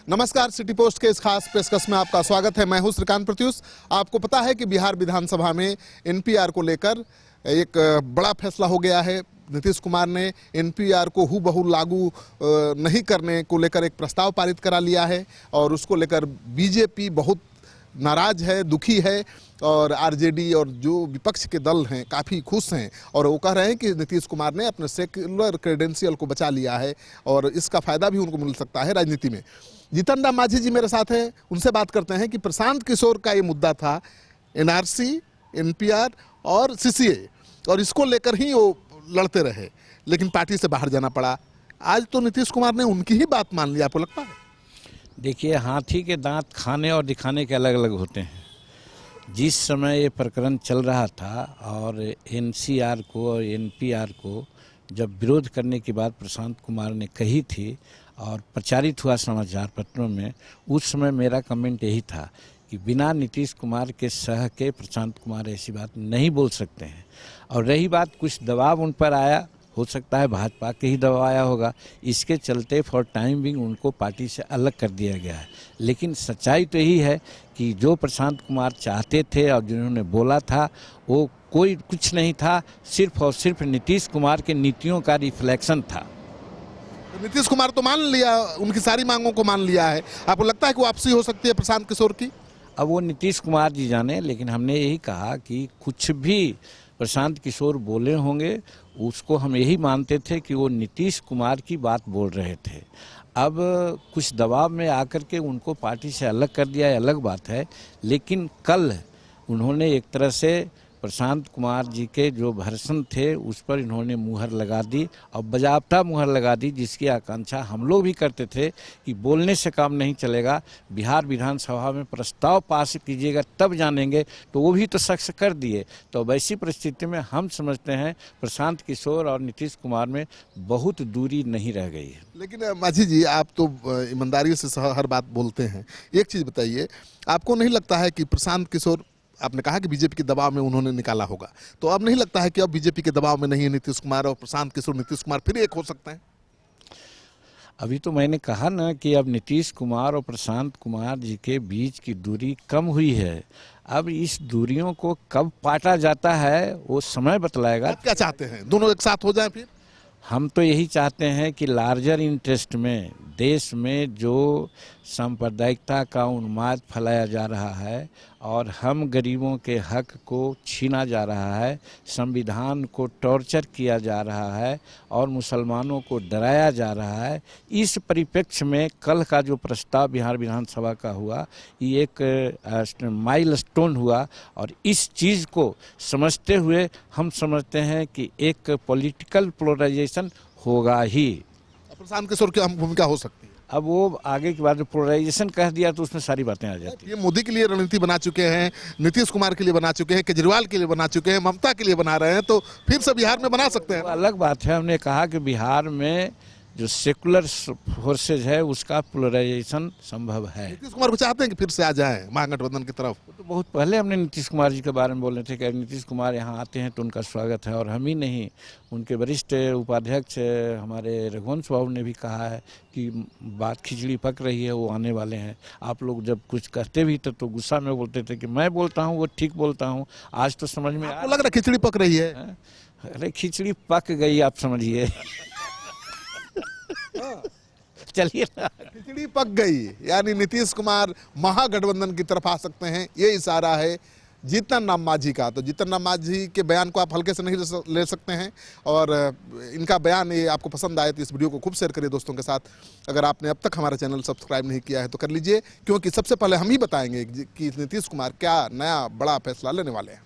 नमस्कार, city post के इस खास पेशकश में आपका स्वागत है। मैं हूं श्रीकांत प्रत्युष। आपको पता है कि बिहार विधानसभा में एनपीआर को लेकर एक बड़ा फैसला हो गया है। नीतीश कुमार ने एनपीआर को हूबहू लागू नहीं करने को लेकर एक प्रस्ताव पारित करा लिया है और उसको लेकर बीजेपी बहुत नाराज है, दुखी है और आरजेडी और जो विपक्ष के दल हैं काफ़ी खुश हैं और वो कह रहे हैं कि नीतीश कुमार ने अपने सेक्युलर क्रेडेंशियल को बचा लिया है और इसका फ़ायदा भी उनको मिल सकता है राजनीति में। जीतन राम मांझी जी मेरे साथ हैं, उनसे बात करते हैं कि प्रशांत किशोर का ये मुद्दा था एनआरसी, एनपीआर और सीसीए और इसको लेकर ही वो लड़ते रहे, लेकिन पार्टी से बाहर जाना पड़ा। आज तो नीतीश कुमार ने उनकी ही बात मान ली, आपको लगता है? देखिए, हाथी के दांत खाने और दिखाने के अलग अलग होते हैं। जिस समय ये प्रकरण चल रहा था और एनसीआर को और एनपीआर को जब विरोध करने की बात प्रशांत कुमार ने कही थी और प्रचारित हुआ समाचार पत्रों में, उस समय मेरा कमेंट यही था कि बिना नीतीश कुमार के सह के प्रशांत कुमार ऐसी बात नहीं बोल सकते हैं। और रही बात, कुछ दबाव उन पर आया, हो सकता है भाजपा के ही दबाव आया होगा, इसके चलते फॉर टाइम बिंग उनको पार्टी से अलग कर दिया गया है। लेकिन सच्चाई तो यही है कि जो प्रशांत कुमार चाहते थे और जिन्होंने बोला था वो कोई कुछ नहीं था, सिर्फ और सिर्फ नीतीश कुमार के नीतियों का रिफ्लेक्शन था। तो नीतीश कुमार तो मान लिया, उनकी सारी मांगों को मान लिया है। आपको लगता है कि वापसी हो सकती है प्रशांत किशोर की? अब वो नीतीश कुमार जी जाने, लेकिन हमने यही कहा कि कुछ भी प्रशांत किशोर बोले होंगे उसको हम यही मानते थे कि वो नीतीश कुमार की बात बोल रहे थे। अब कुछ दबाव में आकर के उनको पार्टी से अलग कर दिया है, अलग बात है। लेकिन कल उन्होंने एक तरह से प्रशांत कुमार जी के जो भर्सन थे उस पर इन्होंने मुहर लगा दी और बजाबता मुहर लगा दी, जिसकी आकांक्षा हम लोग भी करते थे कि बोलने से काम नहीं चलेगा, बिहार विधानसभा में प्रस्ताव पास कीजिएगा तब जानेंगे, तो वो भी तो सख्त कर दिए। तो वैसी परिस्थिति में हम समझते हैं प्रशांत किशोर और नीतीश कुमार में बहुत दूरी नहीं रह गई है। लेकिन मांझी जी, आप तो ईमानदारी से हर बात बोलते हैं। एक चीज़ बताइए, आपको नहीं लगता है कि प्रशांत किशोर, आपने कहा कि बीजेपी के दबाव में उन्होंने निकाला होगा, तो अब नहीं लगता है कि अब बीजेपी के दबाव में नहीं है नीतीश कुमार और प्रशांत किशोर, नीतीश कुमार फिर एक हो सकते हैं? अभी तो मैंने कहा ना कि अब नीतीश कुमार और प्रशांत कुमार जी के बीच की दूरी कम हुई है। अब इस दूरियों को कब पाटा जाता है वो समय बतलाएगा। आप क्या चाहते हैं, दोनों एक साथ हो जाएं? फिर हम तो यही चाहते हैं कि लार्जर इंटरेस्ट में देश में जो सांप्रदायिकता का उन्माद फैलाया जा रहा है और हम गरीबों के हक को छीना जा रहा है, संविधान को टॉर्चर किया जा रहा है और मुसलमानों को डराया जा रहा है, इस परिप्रेक्ष्य में कल का जो प्रस्ताव बिहार विधानसभा का हुआ, ये एक माइलस्टोन हुआ। और इस चीज़ को समझते हुए हम समझते हैं कि एक पॉलिटिकल पोलराइजेशन होगा ही। प्रशांत किशोर की अहम भूमिका हो सकती है। अब वो आगे की बात, पोलराइजेशन कह दिया तो उसमें सारी बातें आ जाती हैं। ये मोदी के लिए रणनीति बना चुके हैं, नीतीश कुमार के लिए बना चुके हैं, केजरीवाल के लिए बना चुके हैं, ममता के लिए बना रहे हैं, तो फिर से बिहार में बना सकते हैं। अलग बात है, हमने कहा कि बिहार में जो सेकुलर फोर्सेज है उसका पोलराइजेशन संभव है। नीतीश कुमार को चाहते हैं कि फिर से आ जाएं महागठबंधन की तरफ? तो बहुत पहले हमने नीतीश कुमार जी के बारे में बोल रहे थे कि नीतीश कुमार यहाँ आते हैं तो उनका स्वागत है, और हम ही नहीं, उनके वरिष्ठ उपाध्यक्ष हमारे रघुवंश बाबू ने भी कहा है कि बात खिचड़ी पक रही है, वो आने वाले हैं। आप लोग जब कुछ कहते भी थे तो गुस्सा में बोलते थे कि मैं बोलता हूँ वो ठीक बोलता हूँ, आज तो समझ में आपको लग रहा है खिचड़ी पक रही है? अरे खिचड़ी पक गई, आप समझिए। चलिए ना, खिचड़ी पक गई, यानी नीतीश कुमार महागठबंधन की तरफ आ सकते हैं, ये इशारा है जीतन राम मांझी का। तो जीतन राम मांझी के बयान को आप हल्के से नहीं ले सकते हैं और इनका बयान ये आपको पसंद आए तो इस वीडियो को खूब शेयर करिए दोस्तों के साथ। अगर आपने अब तक हमारा चैनल सब्सक्राइब नहीं किया है तो कर लीजिए, क्योंकि सबसे पहले हम ही बताएंगे कि नीतीश कुमार क्या नया बड़ा फैसला लेने वाले हैं।